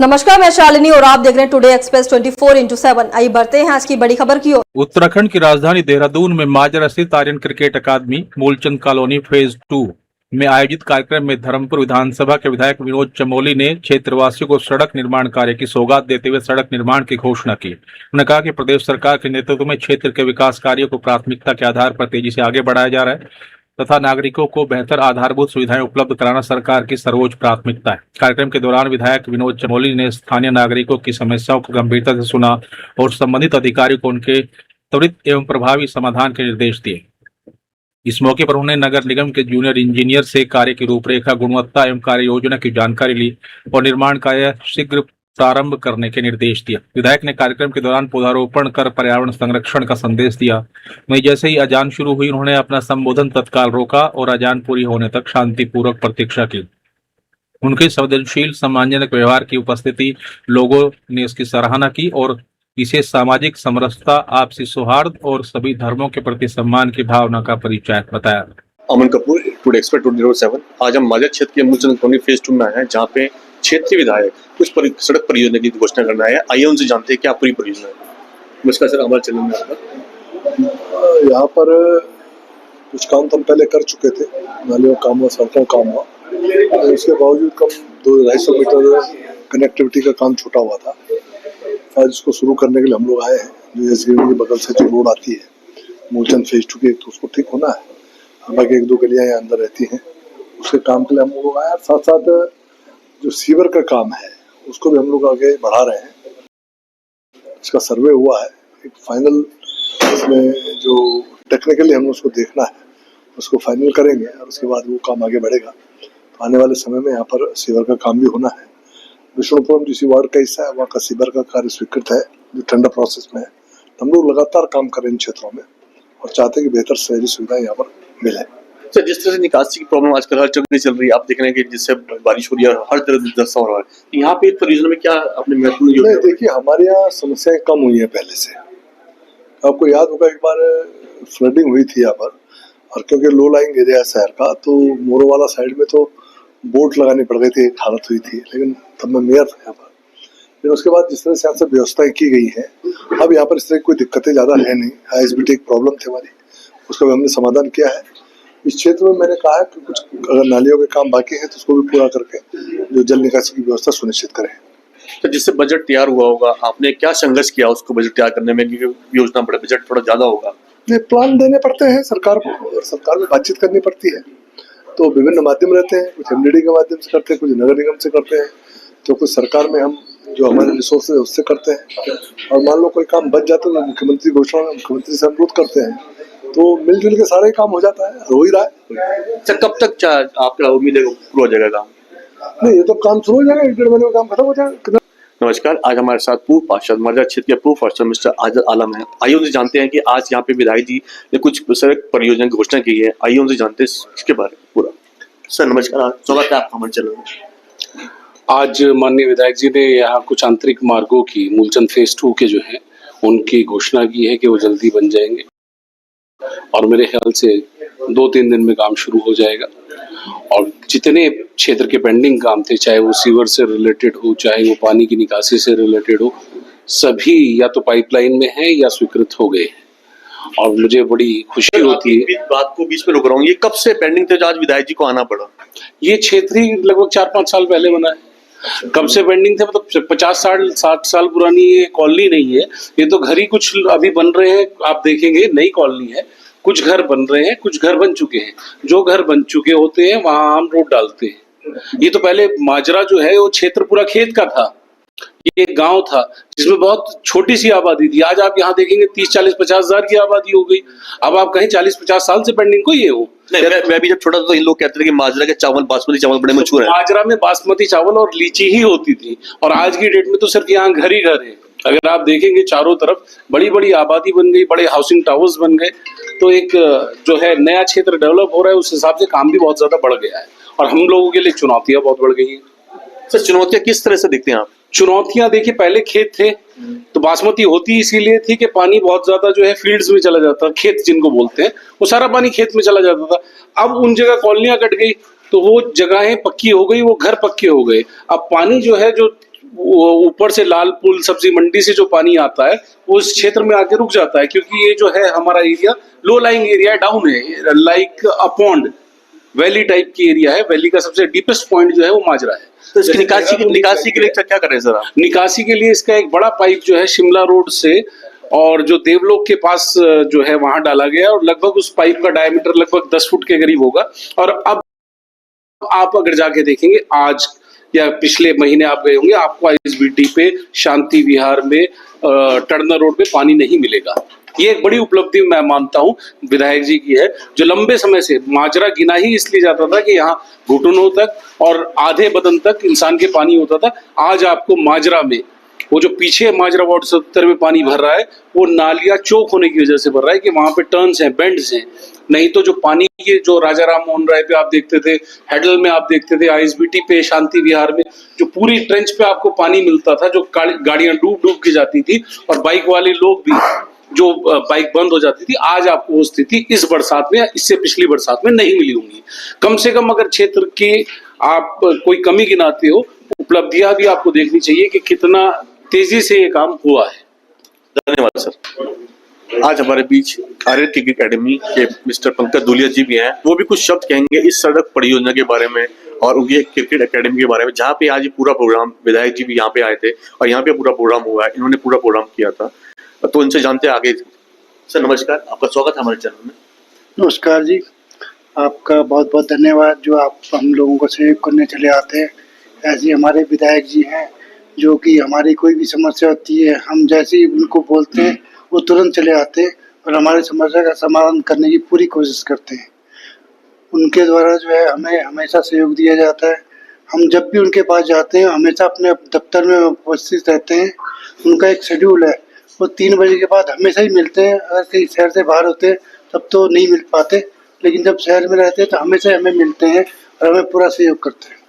नमस्कार, मैं शालिनी और आप देख रहे हैं टुडे एक्सप्रेस 24/7। आइए बढ़ते हैं आज की बड़ी खबर की ओर। उत्तराखंड की राजधानी देहरादून में माजरा स्थित आर्यन क्रिकेट अकादमी मूलचंद कॉलोनी फेज 2 में आयोजित कार्यक्रम में धर्मपुर विधानसभा के विधायक विनोद चमोली ने क्षेत्रवासियों को सड़क निर्माण कार्य की सौगात देते हुए सड़क निर्माण की घोषणा की। उन्होंने कहा कि प्रदेश सरकार के नेतृत्व में क्षेत्र के विकास कार्यों को प्राथमिकता के आधार पर तेजी से आगे बढ़ाया जा रहा है तथा नागरिकों को बेहतर आधारभूत सुविधाएं उपलब्ध कराना सरकार की सर्वोच्च प्राथमिकता है। कार्यक्रम के दौरान विधायक विनोद चमोली ने स्थानीय नागरिकों की समस्याओं को गंभीरता से सुना और संबंधित अधिकारियों को उनके त्वरित एवं प्रभावी समाधान के निर्देश दिए। इस मौके पर उन्होंने नगर निगम के जूनियर इंजीनियर से कार्य की रूपरेखा, गुणवत्ता एवं कार्य योजना की जानकारी ली और निर्माण कार्य शीघ्र प्रारंभ करने के निर्देश दिया। विधायक ने कार्यक्रम के दौरान पौधारोपण कर पर्यावरण संरक्षण का संदेश दिया। वहीं जैसे ही अजान शुरू हुई, उन्होंने अपना संबोधन तत्काल रोका और अजान पूरी होने तक शांतिपूर्वक प्रतीक्षा की। उनके संवेदनशील सम्मानजनक व्यवहार की उपस्थिति लोगों ने इसकी सराहना की और इसे सामाजिक समरसता, आपसी सौहार्द और सभी धर्मों के प्रति सम्मान की भावना का परिचय बताया। अमन कपूर, टुडे एक्सप्रेस 24/7। आज हम माजरा क्षेत्र के मूलचंद कॉलोनी फेज 2 में आए हैं, जहाँ पे क्षेत्रीय विधायक कुछ सड़क परियोजना की घोषणा करना है। आइए उनसे जानते हैं क्या पूरी परियोजना है। नमस्कार सर, हमारे चैनल में यहाँ पर कुछ काम तो हम पहले कर चुके थे, नालियों काम हुआ, सड़कों काम हुआ, उसके बावजूद कम 200-250 मीटर कनेक्टिविटी का काम छूटा हुआ था। आज इसको शुरू करने के लिए हम लोग आए हैं। जो एसग्रीन के बगल से जो रोड आती है मूलचंद फेज 2 की, तो उसको ठीक होना है। बाकी 1-2 गलियाँ यहाँ अंदर रहती हैं, उसके काम के लिए हम लोग आए। साथ साथ जो सीवर का काम है उसको भी हम लोग आगे बढ़ा रहे हैं। इसका सर्वे हुआ है, एक फाइनल इसमें जो टेक्निकली हम उसको देखना है उसको फाइनल करेंगे और उसके बाद वो काम आगे बढ़ेगा। तो आने वाले समय में यहाँ पर सीवर का काम भी होना है। विष्णुपुरम जिस वार्ड का हिस्सा है वहाँ का सीवर का कार्य स्वीकृत है, जो टेंडर प्रोसेस में है। हम लोग लगातार काम करें इन क्षेत्रों में और चाहते हैं कि बेहतर शहरी सुविधाएं यहाँ पर मिले। सर, जिस तरह से निकासी की प्रॉब्लम आजकल हर जगह चल रही है, आप देख रहे हैं कि जिससे बारिश हो रही है और हर तरह दस्ता हो रहा है, यहाँ पे परियोजना में क्या अपने महत्वपूर्ण योजना? देखिए, हमारे यहाँ समस्याएं कम हुई है पहले से। आपको याद होगा एक बार फ्लडिंग हुई थी यहाँ पर, और क्योंकि लो लाइंग एरिया है शहर का, तो मोरोवाला साइड में तो बोट लगानी पड़ गई थी, एक हालत हुई थी। लेकिन तब मैं मेयर था यहाँ पर। लेकिन उसके बाद जिस तरह से यहाँ से व्यवस्थाएं की गई है, अब यहाँ पर इस तरह की कोई दिक्कतें ज़्यादा है नहीं। ISBT एक प्रॉब्लम थी हमारी, उसका भी हमने समाधान किया है। इस क्षेत्र में मैंने कहा है कि कुछ अगर नालियों के काम बाकी है तो उसको भी पूरा करके जो जल निकासी की व्यवस्था सुनिश्चित करें। तो जिससे बजट तैयार हुआ होगा, आपने क्या संघर्ष किया उसको बजट तैयार करने में? क्योंकि योजना बड़े बजट थोड़ा ज्यादा होगा, प्लान देने पड़ते हैं सरकार को और सरकार में बातचीत करनी पड़ती है। तो विभिन्न माध्यम रहते हैं, कुछ MDD के माध्यम से करते हैं, कुछ नगर निगम से करते हैं, तो कुछ सरकार में हम जो हमारे रिसोर्स है उससे करते हैं। और मान लो कोई काम बच जाता है तो मुख्यमंत्री घोषणा में मुख्यमंत्री से अनुरोध करते हैं, तो मिलजुल के सारे काम हो जाता है, हो ही रहा है। सर, कब तक आपका उम्मीद है पूरा हो जाएगा काम? नहीं, ये तो काम शुरू हो जाएगा, 1-1.5 महीने में काम खत्म हो जाएगा। नमस्कार, आज हमारे साथ पूर्व पार्षद, माजरा क्षेत्र के पूर्व पार्षद मिस्टर आजल आलम है। आइए उनसे जानते हैं कि आज यहाँ पे विधायक जी ने कुछ सड़क परियोजना की घोषणा की है। आइए उनसे जानते हैं इसके बारे में पूरा। सर नमस्कार, स्वागत है आपका हमारे चैनल में। आज माननीय विधायक जी ने यहाँ कुछ आंतरिक मार्गों की मूलचंद फेज 2 के जो है उनकी घोषणा की है कि वो जल्दी बन जाएंगे और मेरे ख्याल से 2-3 दिन में काम शुरू हो जाएगा। और जितने क्षेत्र के पेंडिंग काम थे, चाहे वो सीवर से रिलेटेड हो, चाहे वो पानी की निकासी से रिलेटेड हो, सभी या तो पाइपलाइन में है या स्वीकृत हो गए। और मुझे बड़ी खुशी होती है। बात को बीच में रोक रहा हूँ, ये कब से पेंडिंग थे जो आज विधायक जी को आना पड़ा? ये क्षेत्र ही लगभग 4-5 साल पहले बना है। कब से पेंडिंग थे मतलब 50 साल 60 साल पुरानी ये कॉलोनी नहीं है, ये तो घर ही कुछ अभी बन रहे हैं। आप देखेंगे नई कॉलोनी है, कुछ घर बन रहे हैं, कुछ घर बन चुके हैं। जो घर बन चुके होते हैं वहां हम रोड डालते हैं। ये तो पहले माजरा जो है वो क्षेत्र पूरा खेत का था, ये एक गांव था जिसमें बहुत छोटी सी आबादी थी। आज आप यहाँ देखेंगे 30-40-50 हजार की आबादी हो गई। अब आप कहें 40-50 साल से पेंडिंग को ये हो। मैं भी जब छोटा था तो इन लोग कहते थे कि माजरा के चावल, बासमती चावल बड़े मशहूर हैं। माजरा में बासमती चावल और लीची ही होती थी, और आज की डेट में तो सिर्फ यहाँ घर ही घर है। अगर आप देखेंगे चारों तरफ बड़ी बड़ी आबादी बन गई, बड़े हाउसिंग टावर्स बन गए, तो एक जो है नया क्षेत्र डेवलप हो रहा है, उस हिसाब से काम भी बहुत ज्यादा बढ़ गया है और हम लोगों के लिए चुनौतियां बहुत बढ़ गई हैं। सर, चुनौतियां किस तरह से दिखती हैं आप? चुनौतियां देखिए, पहले खेत थे तो बासमती होती इसीलिए थी कि पानी बहुत ज्यादा जो है फील्ड्स में चला जाता, खेत जिनको बोलते हैं, वो सारा पानी खेत में चला जाता था। अब उन जगह कॉलोनियां कट गई तो वो जगहें पक्की हो गई, वो घर पक्के हो गए। अब पानी जो है जो वो ऊपर से लाल पुल सब्जी मंडी से जो पानी आता है वो इस क्षेत्र में आके रुक जाता है, क्योंकि ये जो है हमारा area low lying area, down है, like a pond, valley type की एरिया है। वैली का सबसे डीपेस्ट पॉइंट जो है वो माजरा है। तो इसकी निकासी के लिए क्या कर रहे हैं सर आप? निकासी के लिए इसका एक बड़ा पाइप जो है शिमला रोड से और जो देवलोक के पास जो है वहां डाला गया, और लगभग उस पाइप का डायमीटर लगभग 10 फुट के करीब होगा। और अब आप अगर जाके देखेंगे आज या पिछले महीने आप गए होंगे, आपको आईएसबीटी पे, शांति विहार में, टर्नर रोड पे पानी नहीं मिलेगा। ये एक बड़ी उपलब्धि मैं मानता हूं विधायक जी की है, जो लंबे समय से माजरा गिना ही इसलिए जाता था कि यहाँ घुटनों तक और आधे बदन तक इंसान के पानी होता था। आज आपको माजरा में, वो जो पीछे माजरा वार्ड 70 में पानी भर रहा है, वो नालियां चौक होने की वजह से भर रहा है कि वहां पे टर्न्स हैं, बेंड्स हैं। नहीं तो जो पानी के जो राजा राम मोहन राय पे आप देखते थे, हेडल में आप देखते थे, आईएसबीटी पे, शांति विहार में जो पूरी ट्रेंच पे आपको पानी मिलता था, जो गाड़ियां डूब डूब के जाती थी और बाइक वाले लोग भी, जो बाइक बंद हो जाती थी, आज आपको वो स्थिति इस बरसात में या इससे पिछली बरसात में नहीं मिली होंगी। कम से कम अगर क्षेत्र की आप कोई कमी गिनाते हो, उपलब्धियां भी आपको देखनी चाहिए कि कितना तेजी से ये काम हुआ है। धन्यवाद सर। आज हमारे बीच आर्य क्रिकेट एकेडमी के मिस्टर पंकज दुलिया जी भी हैं, वो भी कुछ शब्द कहेंगे इस सड़क परियोजना के बारे में और उनके क्रिकेट एकेडमी के बारे में, जहाँ पे आज पूरा प्रोग्राम, विधायक जी भी यहाँ पे आए थे और यहाँ पे पूरा प्रोग्राम हुआ है, इन्होंने पूरा प्रोग्राम किया था। तो इनसे जानते हैं आगे। सर नमस्कार, आपका स्वागत है हमारे चैनल में। नमस्कार जी, आपका बहुत बहुत धन्यवाद जो आप हम लोगों को सहयोग करने चले आते हैं। ऐसे हमारे विधायक जी हैं जो कि हमारी कोई भी समस्या होती है, हम जैसे ही उनको बोलते हैं वो तुरंत चले आते हैं और हमारी समस्या का समाधान करने की पूरी कोशिश करते हैं। उनके द्वारा जो है हमें हमेशा सहयोग दिया जाता है। हम जब भी उनके पास जाते हैं हमेशा अपने दफ्तर में उपस्थित रहते हैं। उनका एक शेड्यूल है, वो 3 बजे के बाद हमेशा ही मिलते हैं। अगर कहीं शहर से बाहर होते हैं तब तो नहीं मिल पाते, लेकिन जब शहर में रहते हैं तो हमेशा हमें मिलते हैं और हमें पूरा सहयोग करते हैं।